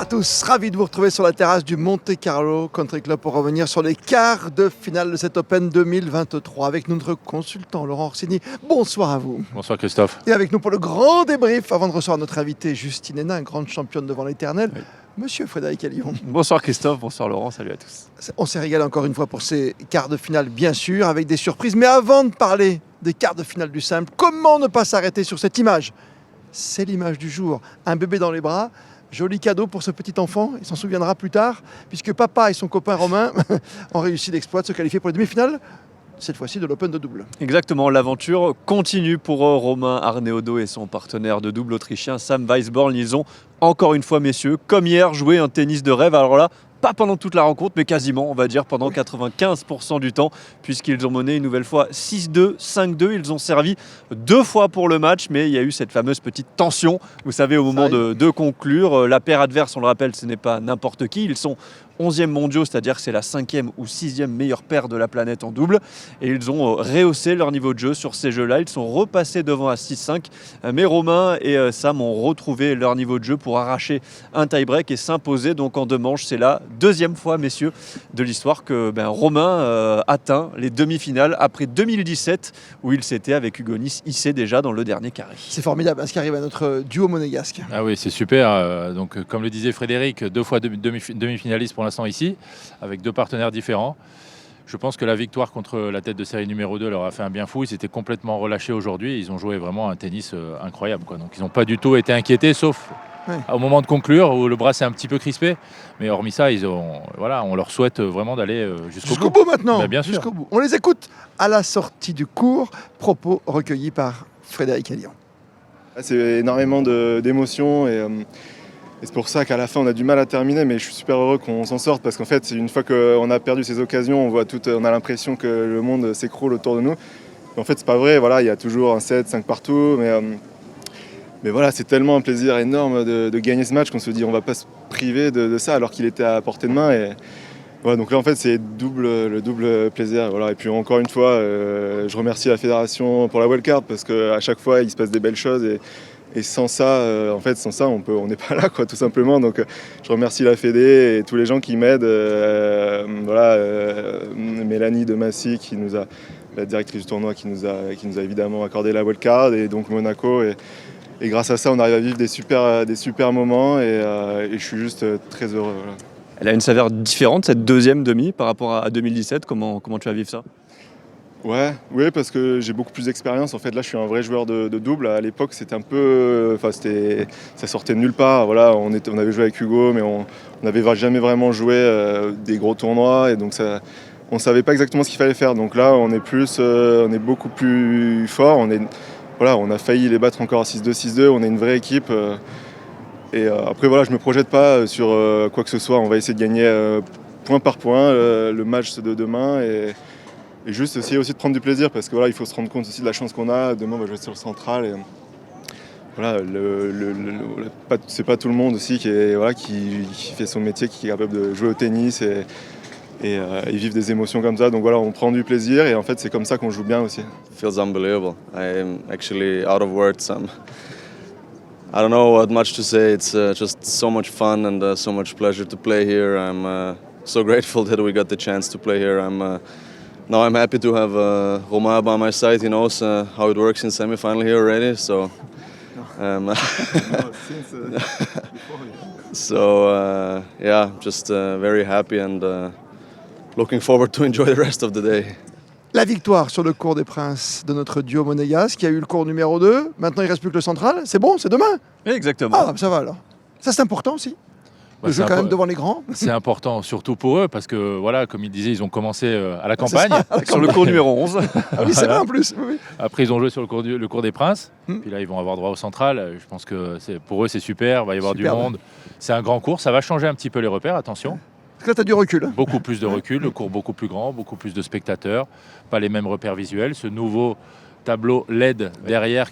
tous, ravi de vous retrouver sur la terrasse du Monte Carlo Country Club pour revenir sur les quarts de finale de cet Open 2023 avec notre consultant Laurent Orsini. Bonsoir à vous. Bonsoir Christophe. Et avec nous pour le grand débrief, avant de recevoir notre invité Justine Hénin, grande championne devant l'éternel, oui. Monsieur Frédéric Allion. Bonsoir Christophe, bonsoir Laurent, salut à tous. On s'est régalé encore une fois pour ces quarts de finale, bien sûr, avec des surprises. Mais avant de parler des quarts de finale du simple, comment ne pas s'arrêter sur cette image? C'est l'image du jour, un bébé dans les bras. Joli cadeau pour ce petit enfant, il s'en souviendra plus tard, puisque papa et son copain Romain ont réussi l'exploit de se qualifier pour les demi-finales, cette fois-ci de l'Open de double. Exactement, l'aventure continue pour Romain Arneaudo et son partenaire de double autrichien Sam Weisborn. Ils ont encore une fois, messieurs, comme hier, joué un tennis de rêve. Alors là, pas pendant toute la rencontre, mais quasiment, on va dire, pendant 95% du temps, puisqu'ils ont mené une nouvelle fois 6-2, 5-2. Ils ont servi 2 fois pour le match, mais il y a eu cette fameuse petite tension, vous savez, au moment de conclure. La paire adverse, on le rappelle, ce n'est pas n'importe qui. Ils sont 11e mondiaux, c'est-à-dire que c'est la 5e ou 6e meilleure paire de la planète en double. Et ils ont rehaussé leur niveau de jeu sur ces jeux-là. Ils sont repassés devant à 6-5. Mais Romain et Sam ont retrouvé leur niveau de jeu pour arracher un tie-break et s'imposer donc en 2 manches. C'est la 2e fois, messieurs, de l'histoire que Romain atteint les demi-finales après 2017 où il s'était avec Hugo Nice hissé déjà dans le dernier carré. C'est formidable ce qui arrive à notre duo monégasque. Ah oui, c'est super. Donc, comme le disait Frédéric, 2 fois demi-finaliste pour l'instant ici, avec 2 partenaires différents. Je pense que la victoire contre la tête de série numéro 2 leur a fait un bien fou. Ils s'étaient complètement relâchés aujourd'hui. Ils ont joué vraiment un tennis incroyable, quoi. Donc ils n'ont pas du tout été inquiétés, sauf au moment de conclure où le bras s'est un petit peu crispé. Mais hormis ça, on leur souhaite vraiment d'aller jusqu'au bout maintenant. Bien sûr. Jusqu'au bout. On les écoute à la sortie du cours. Propos recueillis par Frédéric Allion. C'est énormément d'émotions et c'est pour ça qu'à la fin on a du mal à terminer, mais je suis super heureux qu'on s'en sorte parce qu'en fait une fois qu'on a perdu ces occasions, on a l'impression que le monde s'écroule autour de nous. Mais en fait c'est pas vrai, voilà, il y a toujours un 7, 5 partout, mais voilà, c'est tellement un plaisir énorme de gagner ce match qu'on se dit on va pas se priver de ça alors qu'il était à portée de main. Et voilà, donc là en fait c'est le double plaisir. Voilà. Et puis encore une fois, je remercie la fédération pour la wildcard parce qu'à chaque fois il se passe des belles choses. Et sans ça, on n'est pas là, quoi, tout simplement. Donc, je remercie la Fédé et tous les gens qui m'aident. Mélanie de Massy, la directrice du tournoi, qui nous a évidemment accordé la wildcard, et donc Monaco. Et grâce à ça, on arrive à vivre des super moments. Et je suis juste très heureux. Voilà. Elle a une saveur différente, cette 2e demi, par rapport à 2017. Comment tu vas vivre ça ? Oui, parce que j'ai beaucoup plus d'expérience. En fait, là, je suis un vrai joueur de double. À l'époque, c'était un peu, ça sortait de nulle part. Voilà, on avait joué avec Hugo, mais on n'avait jamais vraiment joué des gros tournois, et donc on savait pas exactement ce qu'il fallait faire. Donc là, on est beaucoup plus fort. On a failli les battre encore à 6-2, 6-2. On est une vraie équipe. Après, voilà, je me projette pas sur quoi que ce soit. On va essayer de gagner point par point le match de demain. Et juste essayer aussi de prendre du plaisir parce que voilà, il faut se rendre compte aussi de la chance qu'on a. Demain, on va jouer sur le central. Et voilà, c'est pas tout le monde aussi qui fait son métier, qui est capable de jouer au tennis et vivre des émotions comme ça. Donc voilà, on prend du plaisir et en fait, c'est comme ça qu'on joue bien aussi. It feels unbelievable. I am actually out of words. I don't know what much to say. It's just so much fun and so much pleasure to play here. I'm so grateful that we got the chance to play here. Now I'm happy to have Romain by my side. He knows how it works in semi-final here already. So, just very happy and looking forward to enjoy the rest of the day. La victoire sur le cours des Princes de notre duo monégasque qui a eu le cours numéro 2. Maintenant, il ne reste plus que le central. C'est bon, c'est demain. Exactement. Ah, ça va alors. Ça, c'est important aussi. Le jeu quand même devant les grands. C'est important, surtout pour eux, parce que, voilà, comme il disait, ils ont commencé à la campagne. Sur le cours numéro 11. Ah oui, c'est vrai en plus. Oui. Après, ils ont joué sur le cours des Princes. Puis là, ils vont avoir droit au central. Je pense que pour eux, c'est super. Il va y avoir du monde. C'est un grand cours. Ça va changer un petit peu les repères, attention. Parce que là, tu as du recul. Beaucoup plus de recul. Le cours beaucoup plus grand, beaucoup plus de spectateurs. Pas les mêmes repères visuels. Ce nouveau tableau LED derrière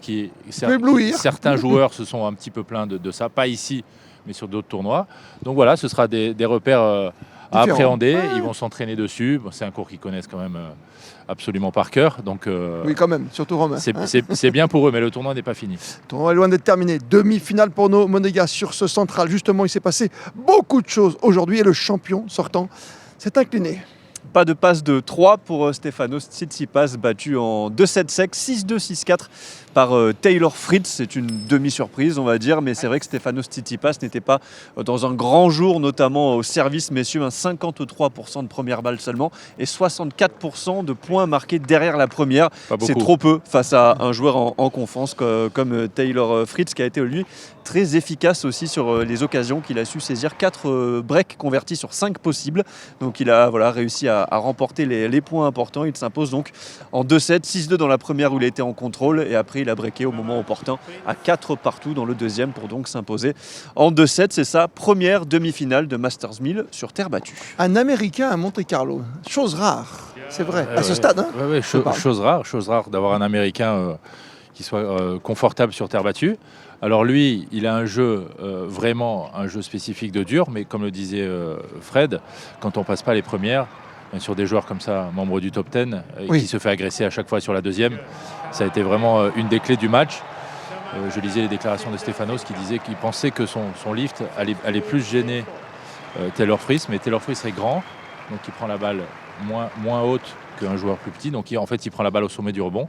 certains joueurs se sont un petit peu plaints de ça. Pas ici, mais sur d'autres tournois. Donc voilà, ce sera des repères à Différent. appréhender. Ouais. Ils vont s'entraîner dessus. Bon, c'est un cours qu'ils connaissent quand même absolument par cœur. Donc Oui, quand même, surtout Romain. c'est bien pour eux, mais le tournoi n'est pas fini. Le tournoi est loin d'être terminé. Demi-finale pour nos Monégas sur ce central. Justement, il s'est passé beaucoup de choses aujourd'hui et le champion sortant s'est incliné. Pas de passe de 3 pour Stefanos Tsitsipas, battu en 2-7 secs, 6-2, 6-4 par Taylor Fritz. C'est une demi-surprise, on va dire, mais c'est vrai que Stefanos Tsitsipas n'était pas dans un grand jour, notamment au service, messieurs, 53% de première balle seulement et 64% de points marqués derrière la première. Pas beaucoup. C'est trop peu face à un joueur en confiance comme Taylor Fritz, qui a été, lui, très efficace aussi sur les occasions qu'il a su saisir. 4 breaks convertis sur 5 possibles. Donc il a réussi à remporter les points importants. Il s'impose donc en 2-7, 6-2 dans la première où il a été en contrôle et après il a breaké au moment opportun à 4 partout dans le deuxième pour donc s'imposer en 2-7. C'est sa première demi-finale de Masters 1000 sur terre battue. Un Américain à Monte-Carlo. Chose rare, c'est vrai, à ce stade. Hein. Ouais, Je parle. chose rare d'avoir un Américain qui soit confortable sur terre battue. Alors lui, il a un jeu, vraiment un jeu spécifique de dur, mais comme le disait Fred, quand on passe pas les premières, bien sûr des joueurs comme ça, membres du top 10, Oui. qui se fait agresser à chaque fois sur la deuxième, ça a été vraiment une des clés du match. Je lisais les déclarations de Stefanos qui disait qu'il pensait que son lift allait plus gêner Taylor Fritz, mais Taylor Fritz est grand, donc il prend la balle moins haute qu'un joueur plus petit, donc en fait il prend la balle au sommet du rebond,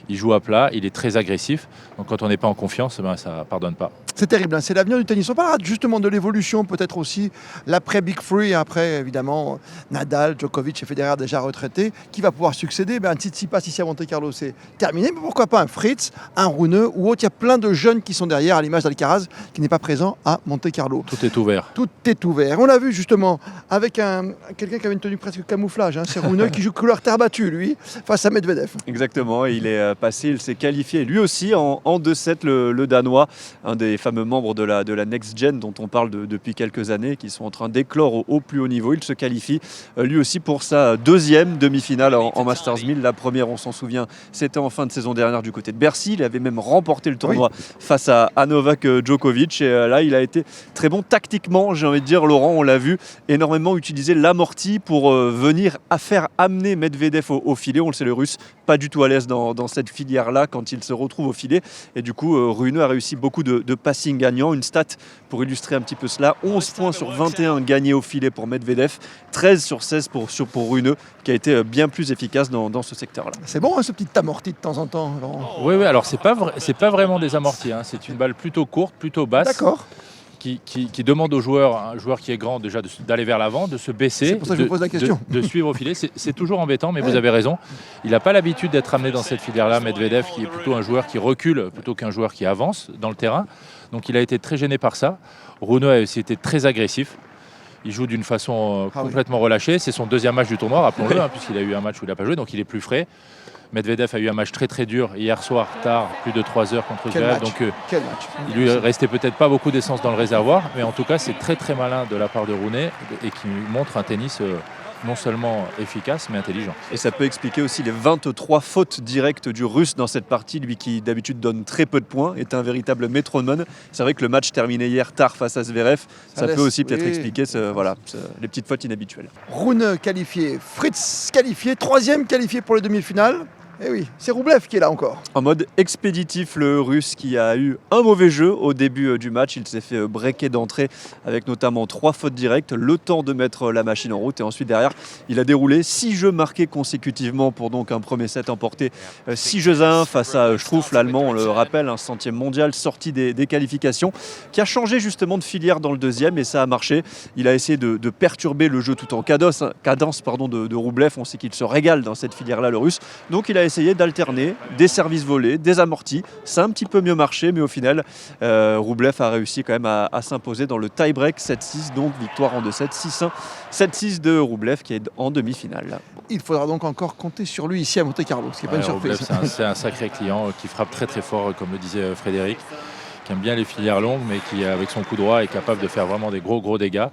il joue à plat, il est très agressif, donc quand on n'est pas en confiance, ça pardonne pas. C'est terrible, hein. C'est l'avenir du tennis. On parlera justement de l'évolution, peut-être aussi l'après Big Three, après évidemment Nadal, Djokovic et Federer déjà retraités. Qui va pouvoir succéder? Tsitsipas ici à Monte-Carlo, c'est terminé, mais pourquoi pas un Fritz, un Rune ou autre? Il y a plein de jeunes qui sont derrière, à l'image d'Alcaraz, qui n'est pas présent à Monte-Carlo. Tout est ouvert. Tout est ouvert. On l'a vu justement avec quelqu'un qui avait une tenue presque camouflage, hein. C'est Rune qui joue couleur terre battue, lui, face à Medvedev. Exactement, il est passé, il s'est qualifié lui aussi en 2-7, le Danois, un des fameux membres de la Next Gen dont on parle depuis quelques années, qui sont en train d'éclore au plus haut niveau. Il se qualifie lui aussi pour sa deuxième demi-finale en Masters 1000. La première, on s'en souvient, c'était en fin de saison dernière du côté de Bercy. Il avait même remporté le tournoi face à Novak Djokovic. Et là, il a été très bon tactiquement, j'ai envie de dire, Laurent, on l'a vu, énormément utiliser l'amorti pour venir à faire amener Medvedev au filet. On le sait, le Russe, pas du tout à l'aise dans cette filière-là quand il se retrouve au filet. Et du coup, Rune a réussi beaucoup de passing gagnants. Une stat pour illustrer un petit peu cela: 11 points sur 21 gagnés au filet pour Medvedev, 13 sur 16 pour Rune, qui a été bien plus efficace dans ce secteur-là. C'est bon, hein, ce petit amorti de temps en temps, Laurent. Oui, alors c'est pas vraiment des amortis, hein. C'est une balle plutôt courte, plutôt basse. D'accord. Qui demande au joueur, un joueur qui est grand déjà, d'aller vers l'avant, de se baisser, C'est pour ça que je vous pose la question. de suivre au filet. C'est toujours embêtant, mais vous avez raison. Il n'a pas l'habitude d'être amené dans cette filière-là, Medvedev, qui est plutôt un joueur qui recule plutôt qu'un joueur qui avance dans le terrain. Donc il a été très gêné par ça. Rune a aussi été très agressif. Il joue d'une façon complètement relâchée. C'est son deuxième match du tournoi, rappelons-le, puisqu'il a eu un match où il n'a pas joué, donc il est plus frais. Medvedev a eu un match très très dur hier soir, tard, plus de 3 heures contre Zverev. Donc Quel match. il lui restait peut-être pas beaucoup d'essence dans le réservoir, mais en tout cas c'est très très malin de la part de Rune et qui montre un tennis non seulement efficace mais intelligent. Et ça peut expliquer aussi les 23 fautes directes du Russe dans cette partie, lui qui d'habitude donne très peu de points, est un véritable métronome. C'est vrai que le match terminé hier tard face à Zverev, ça peut aussi peut-être expliquer les petites fautes inhabituelles. Rune qualifié, Fritz qualifié, troisième qualifié pour les demi-finales. Et oui, c'est Roublev qui est là encore. En mode expéditif, le Russe qui a eu un mauvais jeu au début du match. Il s'est fait breaker d'entrée avec notamment 3 fautes directes, le temps de mettre la machine en route. Et ensuite derrière, il a déroulé 6 jeux marqués consécutivement pour donc un premier set emporté 6 jeux à 1 face à Struff, l'Allemand, on le rappelle, un 100e mondial sorti des qualifications, qui a changé justement de filière dans le deuxième et ça a marché. Il a essayé de perturber le jeu tout en cadence de Roublev. On sait qu'il se régale dans cette filière-là, le Russe. Donc il a essayé d'alterner des services volés, des amortis. Ça a un petit peu mieux marché, mais au final, Roublev a réussi quand même à s'imposer dans le tie-break 7-6, donc victoire en 2-7, 6-1, 7-6 de Roublev qui est en demi-finale. Il faudra donc encore compter sur lui ici à Monte-Carlo, ce qui n'est pas une surprise. Roublev, c'est un sacré client qui frappe très très fort, comme le disait Frédéric, qui aime bien les filières longues, mais qui, avec son coup droit, est capable de faire vraiment des gros dégâts.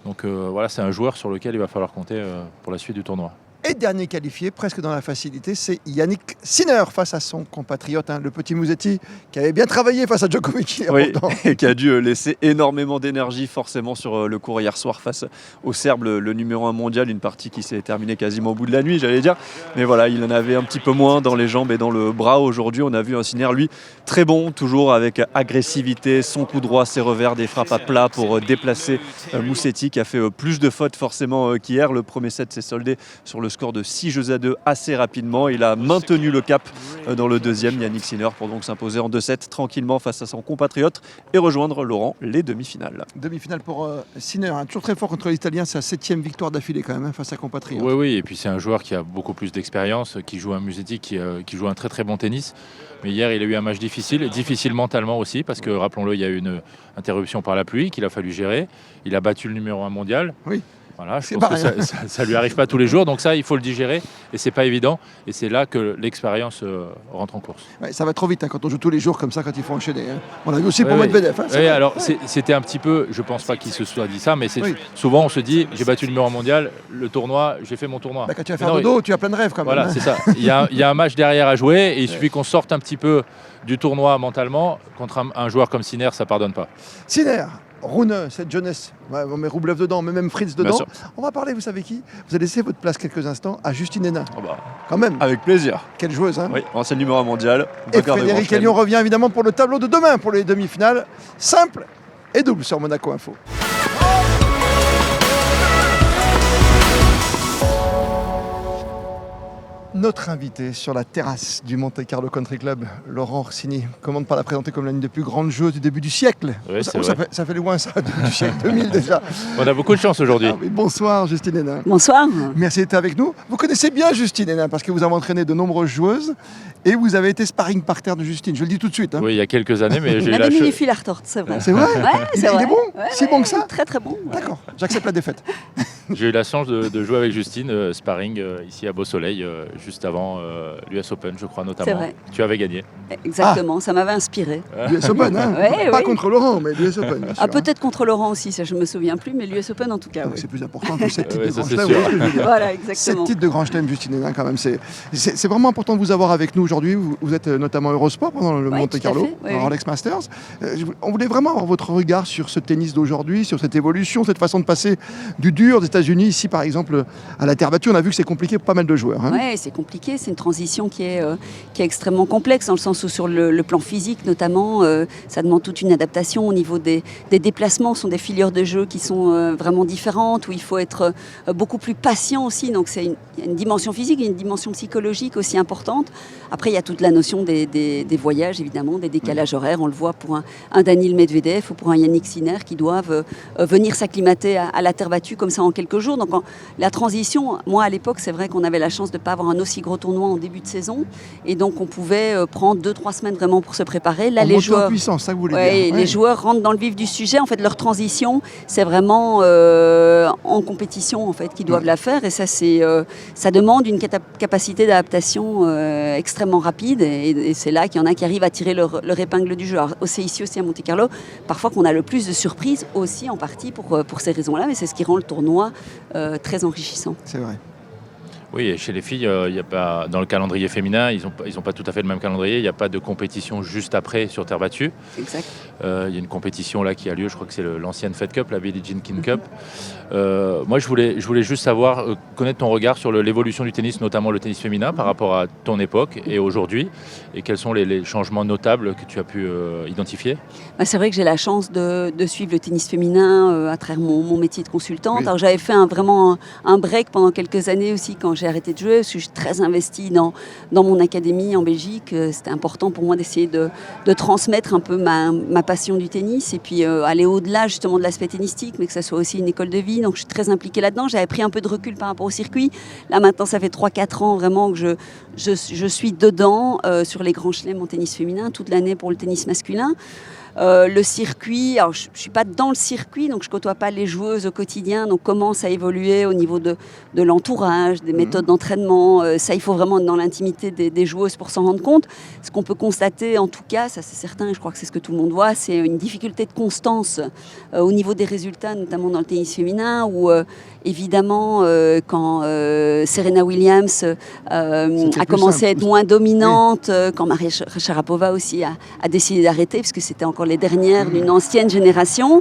Donc voilà, c'est un joueur sur lequel il va falloir compter pour la suite du tournoi. Et dernier qualifié, presque dans la facilité, c'est Yannick Sinner face à son compatriote, le petit Musetti, qui avait bien travaillé face à Djokovic. Oui, et qui a dû laisser énormément d'énergie forcément sur le court hier soir face au Serbe, le numéro 1 mondial, une partie qui s'est terminée quasiment au bout de la nuit, j'allais dire. Mais voilà, il en avait un petit peu moins dans les jambes et dans le bras aujourd'hui. On a vu un Sinner, lui, très bon, toujours avec agressivité, son coup droit, ses revers, des frappes à plat pour déplacer Musetti, qui a fait plus de fautes forcément qu'hier. Le premier set s'est soldé sur le score de 6-2 assez rapidement. Il a maintenu le cap dans le deuxième, Yannick Sinner, pour donc s'imposer en 2-7 tranquillement face à son compatriote et rejoindre, Laurent, les demi-finales. Demi-finale pour Sinner, toujours très fort contre l'Italien, c'est sa 7e victoire d'affilée quand même face à compatriote. Oui, et puis c'est un joueur qui a beaucoup plus d'expérience, qui joue un Musetti, qui joue un très très bon tennis. Mais hier, il a eu un match difficile mentalement aussi, parce que rappelons-le, il y a eu une interruption par la pluie qu'il a fallu gérer. Il a battu le numéro 1 mondial. Oui. Voilà, je pense que ça lui arrive pas tous les jours, donc ça, il faut le digérer, et c'est pas évident. Et c'est là que l'expérience rentre en course. Ouais, ça va trop vite quand on joue tous les jours comme ça, quand il faut enchaîner. On l'a vu aussi pour Medvedev. Alors c'était un petit peu, je pense pas qu'il se soit dit ça, mais souvent on se dit, j'ai battu le numéro 1 mondial, le tournoi, j'ai fait mon tournoi. Quand tu vas faire dodo, tu as plein de rêves quand même. Voilà, c'est ça. Il y a un match derrière à jouer, et il suffit qu'on sorte un petit peu du tournoi mentalement. Contre un joueur comme Sinner, ça pardonne pas. Sinner, Rune, cette jeunesse, on met Roublev dedans, on met même Fritz dedans. On va parler, vous savez qui? Vous allez laisser votre place quelques instants à Justine Henin. Quand même. Avec plaisir. Quelle joueuse, Oui, ancienne numéro 1 mondial. Et Frédéric Hélion revient évidemment pour le tableau de demain, pour les demi-finales. Simple et double sur Monaco Info. Notre invité sur la terrasse du Monte Carlo Country Club, Laurent Orsini, comment ne pas la présenter comme l'une des plus grandes joueuses du début du siècle. Oui, ça fait loin ça, du siècle 2000 déjà. On a beaucoup de chance aujourd'hui. Bonsoir Justine Henin. Bonsoir. Merci d'être avec nous. Vous connaissez bien Justine Henin parce que vous avez entraîné de nombreuses joueuses et vous avez été sparring partner de Justine, je le dis tout de suite. Oui, il y a quelques années, mais j'ai eu la la demi fil à retordre, c'est vrai. C'est vrai. Il est bon si bon que ça. Très très bon. D'accord, j'accepte la défaite. J'ai eu la chance de jouer avec Justine, sparring ici à Beau Soleil, juste avant l'US Open, je crois notamment. C'est vrai. Tu avais gagné. Exactement, ça m'avait inspiré. L'US Open, pas contre Laurent, mais l'US Open. Bien sûr, peut-être contre Laurent aussi, ça je me souviens plus, mais l'US Open en tout cas. C'est plus important que 7 titres de Grand c'est Chelem. Voilà, exactement. 7 titres de Grand Chelem, Justine Henin, quand même. C'est vraiment important de vous avoir avec nous aujourd'hui. Vous êtes notamment Eurosport pendant le Monte Carlo, dans Rolex Masters. On voulait vraiment avoir votre regard sur ce tennis d'aujourd'hui, sur cette évolution, cette façon de passer du dur des États-Unis ici, par exemple, à la terre battue. On a vu que c'est compliqué pour pas mal de joueurs. Oui, c'est compliqué. C'est une transition qui est extrêmement complexe, dans le sens où sur le plan physique notamment, ça demande toute une adaptation au niveau des déplacements. Ce sont des filières de jeu qui sont vraiment différentes, où il faut être beaucoup plus patient aussi. Donc il y a une dimension physique et une dimension psychologique aussi importante. Après, il y a toute la notion des voyages, évidemment, des décalages horaires. On le voit pour un Daniil Medvedev ou pour un Yannick Sinner qui doivent venir s'acclimater à la terre battue comme ça en quelques jours. Donc la transition, moi à l'époque, c'est vrai qu'on avait la chance de ne pas avoir un aussi gros tournoi en début de saison. Et donc on pouvait prendre 2-3 semaines vraiment pour se préparer. Là, les joueurs, puissance, ça que vous voulez dire. Les joueurs rentrent dans le vif du sujet. En fait, leur transition, c'est vraiment en compétition en fait qu'ils doivent la faire. Et ça, ça demande une capacité d'adaptation extrêmement rapide. Et c'est là qu'il y en a qui arrivent à tirer leur épingle du jeu. Alors, c'est ici aussi à Monte Carlo, parfois qu'on a le plus de surprises aussi en partie pour ces raisons-là. Mais c'est ce qui rend le tournoi très enrichissant. C'est vrai. Oui, et chez les filles, il y a pas, dans le calendrier féminin, ils ont pas tout à fait le même calendrier. Il n'y a pas de compétition juste après sur terre battue. Exact. Il y a une compétition là qui a lieu, je crois que c'est l'ancienne Fed Cup, la Billie Jean King Cup. Moi, je voulais juste savoir, connaître ton regard sur l'évolution du tennis, notamment le tennis féminin, par rapport à ton époque et aujourd'hui, et quels sont les changements notables que tu as pu identifier. C'est vrai que j'ai la chance de suivre le tennis féminin à travers mon métier de consultante. Oui. Alors, j'avais fait vraiment un break pendant quelques années aussi quand j'ai arrêté de jouer, parce que je suis très investie dans mon académie en Belgique. C'était important pour moi d'essayer de transmettre un peu ma passion du tennis et puis aller au-delà justement de l'aspect tennistique, mais que ça soit aussi une école de vie. Donc je suis très impliquée là-dedans. J'avais pris un peu de recul par rapport au circuit. Là maintenant, ça fait 3-4 ans vraiment que je suis dedans sur les grands chelems en tennis féminin, toute l'année pour le tennis masculin. Le circuit, alors je ne suis pas dans le circuit, donc je ne côtoie pas les joueuses au quotidien, donc comment ça évolue au niveau de l'entourage, des méthodes d'entraînement, ça il faut vraiment être dans l'intimité des joueuses pour s'en rendre compte. Ce qu'on peut constater en tout cas, ça c'est certain, je crois que c'est ce que tout le monde voit, c'est une difficulté de constance au niveau des résultats, notamment dans le tennis féminin, où évidemment quand Serena Williams a commencé à être moins dominante, quand Maria Sharapova aussi a décidé d'arrêter, parce que c'était encore les dernières d'une ancienne génération.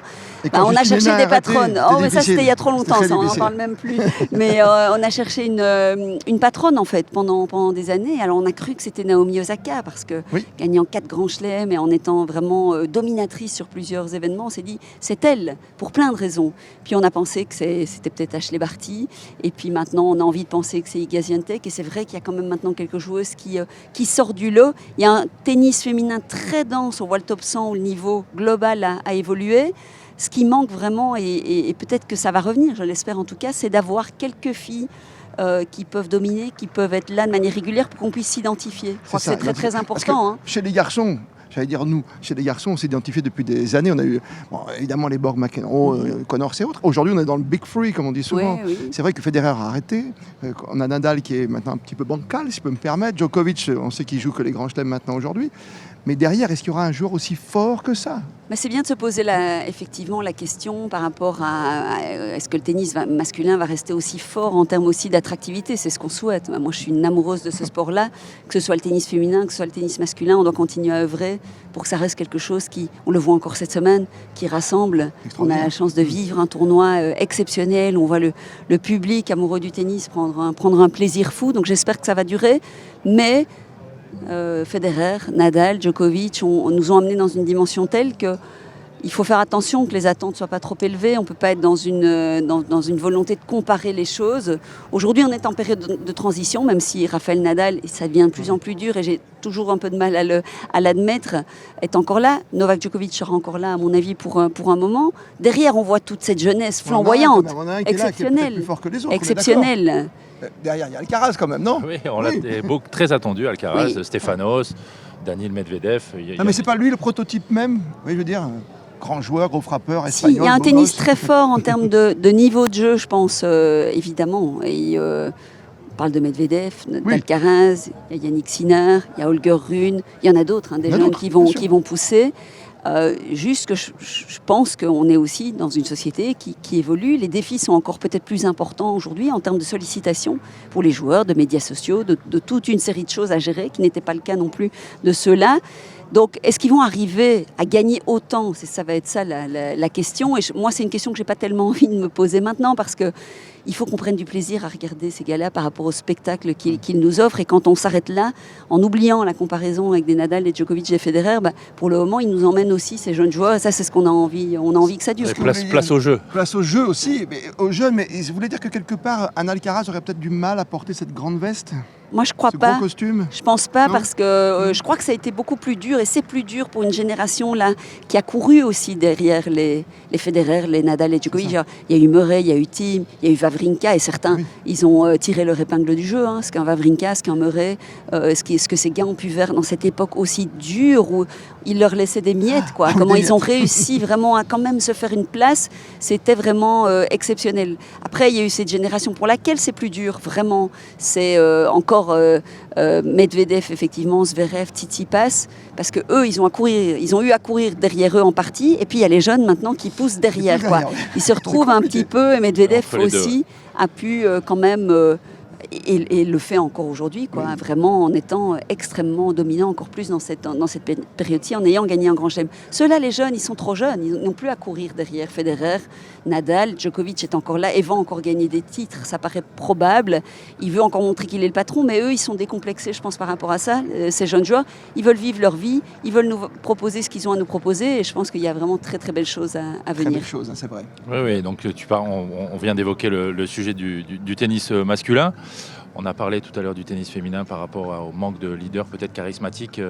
On a cherché des patronnes. Oh, mais ça, c'était il y a trop longtemps, ça, on n'en parle même plus. Mais on a cherché une patronne, en fait, pendant des années. Alors, on a cru que c'était Naomi Osaka, parce que gagnant 4 grands chelems et en étant vraiment dominatrice sur plusieurs événements, on s'est dit, c'est elle, pour plein de raisons. Puis, on a pensé que c'était peut-être Ashley Barty. Et puis, maintenant, on a envie de penser que c'est Iga Swiatek. Et c'est vrai qu'il y a quand même maintenant quelque chose qui sort du lot. Il y a un tennis féminin très dense. On voit le top 100 où le niveau global a évolué. Ce qui manque vraiment, et peut-être que ça va revenir, je l'espère en tout cas, c'est d'avoir quelques filles qui peuvent dominer, qui peuvent être là de manière régulière pour qu'on puisse s'identifier. Je crois que c'est très très important. Chez les garçons, j'allais dire nous, chez les garçons, on s'est identifié depuis des années. On a eu évidemment les Borg, McEnroe, Connors et autres. Aujourd'hui, on est dans le Big Three, comme on dit souvent. Oui. C'est vrai que Federer a arrêté. On a Nadal qui est maintenant un petit peu bancal, si je peux me permettre. Djokovic, on sait qu'il joue que les grands chelems maintenant aujourd'hui. Mais derrière, est-ce qu'il y aura un joueur aussi fort que ça ? Mais c'est bien de se poser effectivement la question par rapport à est-ce que le tennis masculin va rester aussi fort en termes aussi d'attractivité. C'est ce qu'on souhaite. Moi, je suis une amoureuse de ce sport-là. Que ce soit le tennis féminin, que ce soit le tennis masculin, on doit continuer à œuvrer pour que ça reste quelque chose qui, on le voit encore cette semaine, qui rassemble. On a la chance de vivre un tournoi exceptionnel. On voit le public amoureux du tennis prendre un plaisir fou. Donc j'espère que ça va durer. Mais Federer, Nadal, Djokovic nous ont amenés dans une dimension telle qu'il faut faire attention que les attentes ne soient pas trop élevées. On ne peut pas être dans une volonté de comparer les choses. Aujourd'hui, on est en période de transition, même si Rafael Nadal, ça devient de plus en plus dur et j'ai toujours un peu de mal à l'admettre, est encore là. Novak Djokovic sera encore là, à mon avis, pour un moment. Derrière, on voit toute cette jeunesse flamboyante, exceptionnelle. Exceptionnelle. Derrière, il y a Alcaraz quand même, non ? Oui, on l'a très attendu, Alcaraz, Stefanos, Daniil Medvedev. Mais c'est pas lui le prototype même ? Oui, je veux dire, grand joueur, gros frappeur, espagnol. Si, il y a un tennis très fort en termes de niveau de jeu, je pense, évidemment. Et, on parle de Medvedev, d'Alcaraz, il y a Yannick Sinner, il y a Holger Rune, il y en a d'autres, des jeunes qui vont pousser. Juste que je pense qu'on est aussi dans une société qui évolue. Les défis sont encore peut-être plus importants aujourd'hui en termes de sollicitation pour les joueurs, de médias sociaux, de toute une série de choses à gérer, qui n'était pas le cas non plus de ceux-là. Donc, est-ce qu'ils vont arriver à gagner autant ? Ça va être ça la question. Et moi, c'est une question que je n'ai pas tellement envie de me poser maintenant parce qu'il faut qu'on prenne du plaisir à regarder ces gars-là par rapport au spectacle qu'ils nous offrent. Et quand on s'arrête là, en oubliant la comparaison avec des Nadal, des Djokovic, des Federer, pour le moment, ils nous emmènent aussi ces jeunes joueurs. Et ça, c'est ce qu'on a envie. On a envie que ça dure. Place au jeu. Place au jeu aussi. Mais aux jeunes, mais vous voulez dire que quelque part, un Alcaraz aurait peut-être du mal à porter cette grande veste ? Moi, je crois ce pas. Gros costume. Je pense pas parce que je crois que ça a été beaucoup plus dur et c'est plus dur pour une génération là qui a couru aussi derrière les Federer, les Nadal et Djokovic. Il y a eu Murray, il y a eu Thiem, il y a eu Wawrinka et certains ils ont tiré leur épingle du jeu. Ce qu'un Wawrinka, ce qu'un Murray, ce que ces gars ont pu faire dans cette époque aussi dure où ils leur laissaient des miettes quoi. Comment ils ont réussi vraiment à quand même se faire une place, c'était vraiment exceptionnel. Après, il y a eu cette génération pour laquelle c'est plus dur vraiment. C'est encore Medvedev, effectivement, Zverev, Tsitsipas, parce que eux, ils ont eu à courir derrière eux en partie, et puis il y a les jeunes maintenant qui poussent derrière. Ils se retrouvent un petit peu, et Medvedev aussi a pu quand même, et le fait encore aujourd'hui, vraiment en étant extrêmement dominant, encore plus dans cette période-ci, en ayant gagné un grand chelem. Ceux-là, les jeunes, ils sont trop jeunes, ils n'ont plus à courir derrière Federer, Nadal, Djokovic est encore là et va encore gagner des titres, ça paraît probable. Il veut encore montrer qu'il est le patron, mais eux, ils sont décomplexés, je pense, par rapport à ça. Ces jeunes joueurs, ils veulent vivre leur vie, ils veulent nous proposer ce qu'ils ont à nous proposer, et je pense qu'il y a vraiment très très belles choses à venir. Très belles choses, c'est vrai. Oui, donc on vient d'évoquer le sujet du tennis masculin. On a parlé tout à l'heure du tennis féminin par rapport au manque de leaders peut-être charismatiques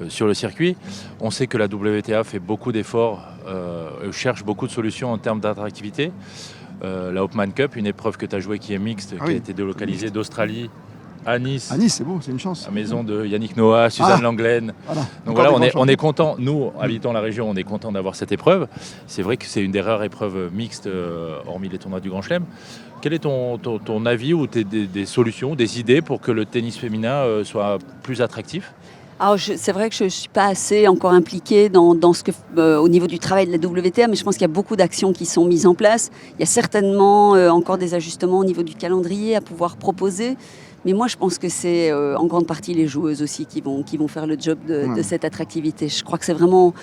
sur le circuit. On sait que la WTA fait beaucoup d'efforts, cherche beaucoup de solutions en termes d'attractivité. La Hopman Cup, une épreuve que tu as jouée qui est mixte, qui a été délocalisée d'Australie à Nice. À Nice, c'est beau, c'est une chance. La maison de Yannick Noah, Suzanne Langlaine. Voilà. Donc Encore voilà, des grands on est content. Nous, habitant la région, on est content d'avoir cette épreuve. C'est vrai que c'est une des rares épreuves mixtes, hormis les tournois du Grand Chelem. Quel est ton avis ou des solutions, des idées pour que le tennis féminin soit plus attractif? Alors, c'est vrai que je ne suis pas assez encore impliquée dans ce que, au niveau du travail de la WTA, mais je pense qu'il y a beaucoup d'actions qui sont mises en place. Il y a certainement encore des ajustements au niveau du calendrier à pouvoir proposer. Mais moi, je pense que c'est en grande partie les joueuses aussi qui vont faire le job de cette attractivité. Je crois que c'est vraiment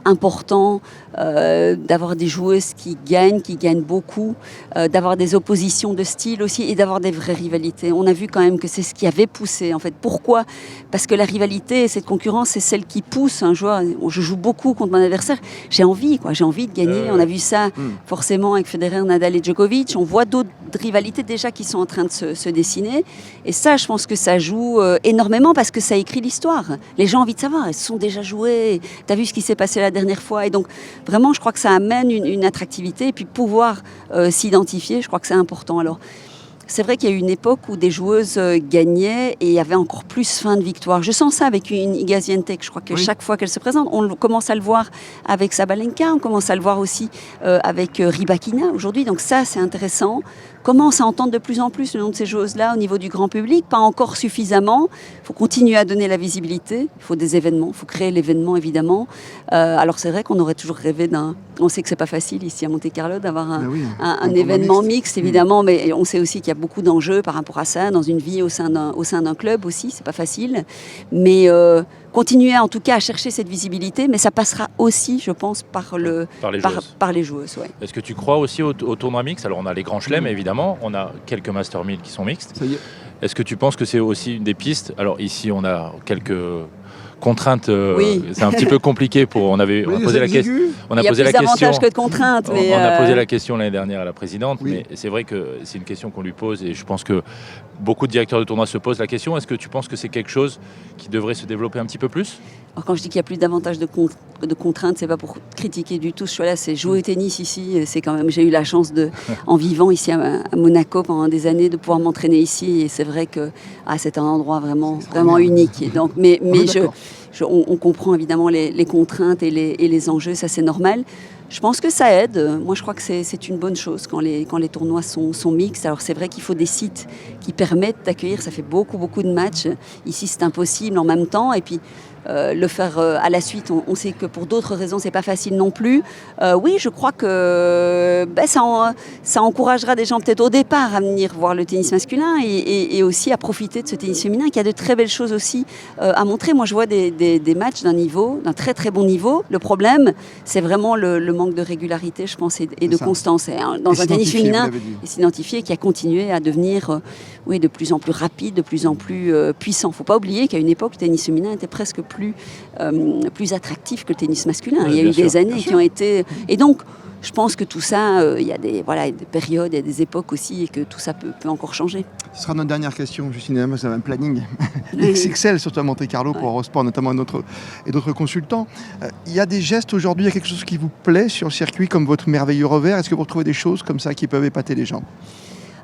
important d'avoir des joueuses qui gagnent beaucoup, d'avoir des oppositions de style aussi et d'avoir des vraies rivalités. On a vu quand même que c'est ce qui avait poussé. En fait, pourquoi ? Parce que la rivalité et cette concurrence, c'est celle qui pousse un joueur. Je joue beaucoup contre mon adversaire. J'ai envie de gagner. On a vu ça forcément avec Federer, Nadal et Djokovic. On voit d'autres rivalités déjà qui sont en train de se dessiner. Et ça, je pense que ça joue énormément parce que ça écrit l'histoire. Les gens ont envie de savoir, elles se sont déjà jouées, tu as vu ce qui s'est passé la dernière fois. Et donc, vraiment, je crois que ça amène une attractivité et puis pouvoir s'identifier, je crois que c'est important. Alors, c'est vrai qu'il y a eu une époque où des joueuses gagnaient et il y avait encore plus faim de victoire. Je sens ça avec une Iga Swiatek. Je crois que chaque fois qu'elle se présente, on commence à le voir avec Sabalenka, on commence à le voir aussi avec Rybakina aujourd'hui. Donc ça, c'est intéressant. Commence à entendre de plus en plus le nom de ces joueuses-là au niveau du grand public, pas encore suffisamment. Il faut continuer à donner la visibilité, il faut des événements, il faut créer l'événement évidemment. Alors c'est vrai qu'on aurait toujours rêvé d'un... On sait que c'est pas facile ici à Monte-Carlo d'avoir un événement mixte évidemment, mais on sait aussi qu'il y a beaucoup d'enjeux par rapport à ça, dans une vie au sein d'un club aussi, c'est pas facile. Mais continuer en tout cas à chercher cette visibilité, mais ça passera aussi, je pense, par les joueuses. Ouais. Est-ce que tu crois aussi au tournoi mixte? Alors on a les grands chelems évidemment, on a quelques Master 1000 qui sont mixtes. Ça y est. Est-ce que tu penses que c'est aussi une des pistes? Alors ici on a quelques contraintes, c'est un petit peu compliqué on a posé la question. Il y a plus d'avantages que de contraintes. On a posé la question l'année dernière à la présidente, mais c'est vrai que c'est une question qu'on lui pose et je pense que beaucoup de directeurs de tournois se posent la question. Est-ce que tu penses que c'est quelque chose qui devrait se développer un petit peu plus? Alors quand je dis qu'il y a plus d'avantages de contraintes, c'est pas pour critiquer du tout ce choix-là, c'est jouer au tennis ici. C'est quand même, j'ai eu la chance en vivant ici à Monaco pendant des années, de pouvoir m'entraîner ici et c'est vrai que c'est un endroit vraiment unique. Et donc, mais on comprend évidemment les contraintes et les enjeux, ça c'est normal. Je pense que ça aide. Moi, je crois que c'est une bonne chose quand les tournois sont mixtes. Alors, c'est vrai qu'il faut des sites qui permettent d'accueillir. Ça fait beaucoup de matchs. Ici, c'est impossible en même temps. Et puis, le faire à la suite, on sait que pour d'autres raisons, c'est pas facile non plus. Oui, je crois que ça encouragera des gens peut-être au départ à venir voir le tennis masculin et aussi à profiter de ce tennis féminin qui a de très belles choses aussi à montrer. Moi, je vois des matchs d'un très très bon niveau. Le problème, c'est vraiment le manque de régularité, je pense, et de constance. Et, dans un tennis féminin, et s'identifier, qui a continué à devenir de plus en plus rapide, de plus en plus puissant. Il ne faut pas oublier qu'à une époque, le tennis féminin était presque plus attractif que le tennis masculin. Il y a eu des années qui ont été... Et donc, je pense que tout ça, il y a des périodes, il y a des époques aussi, et que tout ça peut encore changer. Ce sera notre dernière question, Justine. Moi, c'est un planning XXL, surtout à Monte-Carlo, pour Eurosport, notamment et d'autres consultants. Il y a des gestes aujourd'hui, il y a quelque chose qui vous plaît sur le circuit, comme votre merveilleux revers. Est-ce que vous retrouvez des choses comme ça qui peuvent épater les gens?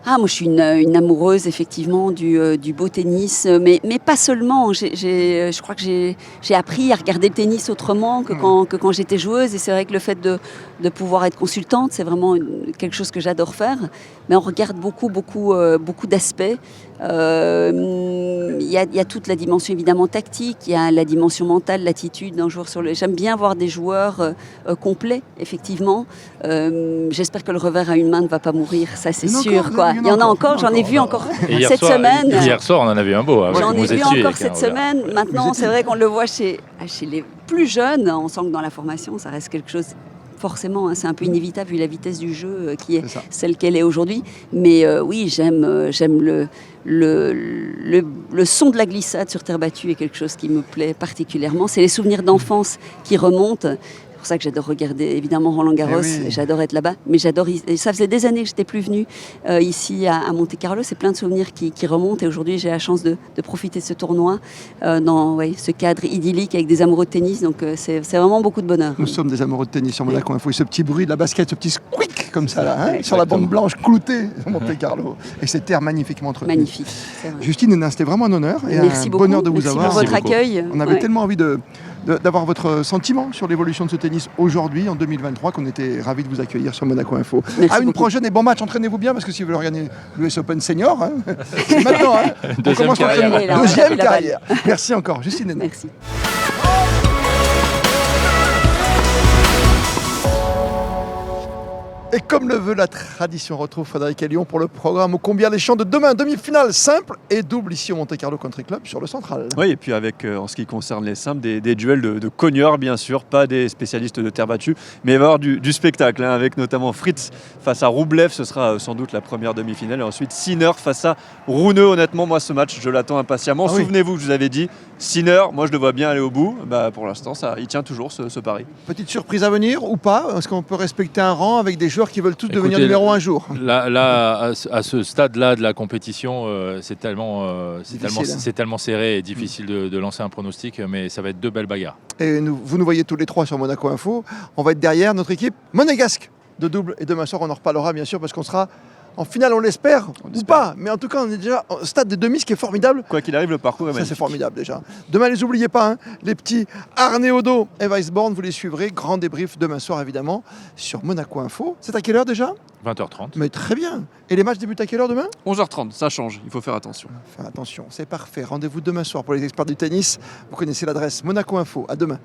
Moi, je suis une amoureuse, effectivement, du beau tennis, mais pas seulement. Je crois que j'ai appris à regarder le tennis autrement que quand j'étais joueuse. Et c'est vrai que le fait de pouvoir être consultante, c'est vraiment quelque chose que j'adore faire. Mais on regarde beaucoup d'aspects. Il y a toute la dimension, évidemment, tactique. Il y a la dimension mentale, l'attitude d'un joueur J'aime bien voir des joueurs complets, effectivement. J'espère que le revers à une main ne va pas mourir, ça c'est sûr, quoi. Il y en a encore, j'en ai vu encore cette semaine. Hier soir, on en a vu un beau. J'en ai vu encore cette semaine. Maintenant, c'est vrai qu'on le voit chez les plus jeunes. On sent que dans la formation, ça reste quelque chose... Forcément, c'est un peu inévitable vu la vitesse du jeu qui est celle qu'elle est aujourd'hui. Mais oui, j'aime le son de la glissade sur terre battue est quelque chose qui me plaît particulièrement. C'est les souvenirs d'enfance qui remontent. C'est pour ça que j'adore regarder évidemment Roland-Garros, j'adore être là-bas, mais ça faisait des années que je n'étais plus venue ici à Monte-Carlo, c'est plein de souvenirs qui remontent et aujourd'hui j'ai la chance de profiter de ce tournoi dans ce cadre idyllique avec des amoureux de tennis, donc c'est vraiment beaucoup de bonheur. Nous sommes des amoureux de tennis sur Monaco, il faut ce petit bruit de la basket, ce petit squeak comme ça, là, hein, Ouais. sur la bande blanche cloutée de Monte-Carlo. Et ces terres magnifiquement entretenues. Magnifique. C'est vrai. Justine Hénin, c'était vraiment un honneur et Merci un beaucoup. bonheur de vous Merci avoir. pour votre Merci beaucoup. accueil. On avait Ouais. tellement envie d'avoir votre sentiment sur l'évolution de ce tennis aujourd'hui, en 2023, qu'on était ravis de vous accueillir sur Monaco Info. Merci À une beaucoup. prochaine et bon match, entraînez-vous bien, parce que si vous voulez gagner l'US Open Senior, hein, c'est maintenant. Hein. On Deuxième commence carrière. l'entraînement. Elle est là, on a Deuxième tapé la balle. carrière. Merci encore, Justine Hénin. Merci. Et comme le veut la tradition, on retrouve Frédéric Elion pour le programme ô combien alléchant de demain. Demi-finale simple et double ici au Monte Carlo Country Club sur le central. Oui, et puis avec, en ce qui concerne les simples, des duels de cogneurs, bien sûr, pas des spécialistes de terre battue, mais il va y avoir du spectacle, hein, avec notamment Fritz face à Roublev, ce sera sans doute la première demi-finale, et ensuite Sinner face à Runeux. Honnêtement, moi, ce match, je l'attends impatiemment. Ah oui. Souvenez-vous, je vous avais dit, Sinner, moi, je le vois bien aller au bout. Bah, pour l'instant, il tient toujours ce pari. Petite surprise à venir ou pas? Est-ce qu'on peut respecter un rang avec des joueurs qui veulent tous devenir Écoutez, numéro un jour? Là, à ce stade-là de la compétition, c'est tellement Difficile, hein. tellement serré et difficile de lancer un pronostic, mais ça va être deux belles bagarres. Et vous nous voyez tous les trois sur Monaco Info. On va être derrière notre équipe monégasque de double. Et demain soir, on en reparlera bien sûr parce qu'on sera en finale, on l'espère, ou espère. pas. Mais en tout cas, on est déjà au stade des demi, ce qui est formidable. Quoi qu'il arrive, le parcours est Ça, magnifique. c'est formidable déjà. Demain, les oubliez pas, hein, les petits Arnaud et Weisborn, vous les suivrez. Grand débrief demain soir, évidemment, sur Monaco Info. C'est à quelle heure déjà? 20h30. Mais très bien. Et les matchs débutent à quelle heure demain? 11h30, ça change, il faut faire attention. Enfin, attention, c'est parfait. Rendez-vous demain soir pour les experts du tennis. Vous connaissez l'adresse Monaco Info. À demain.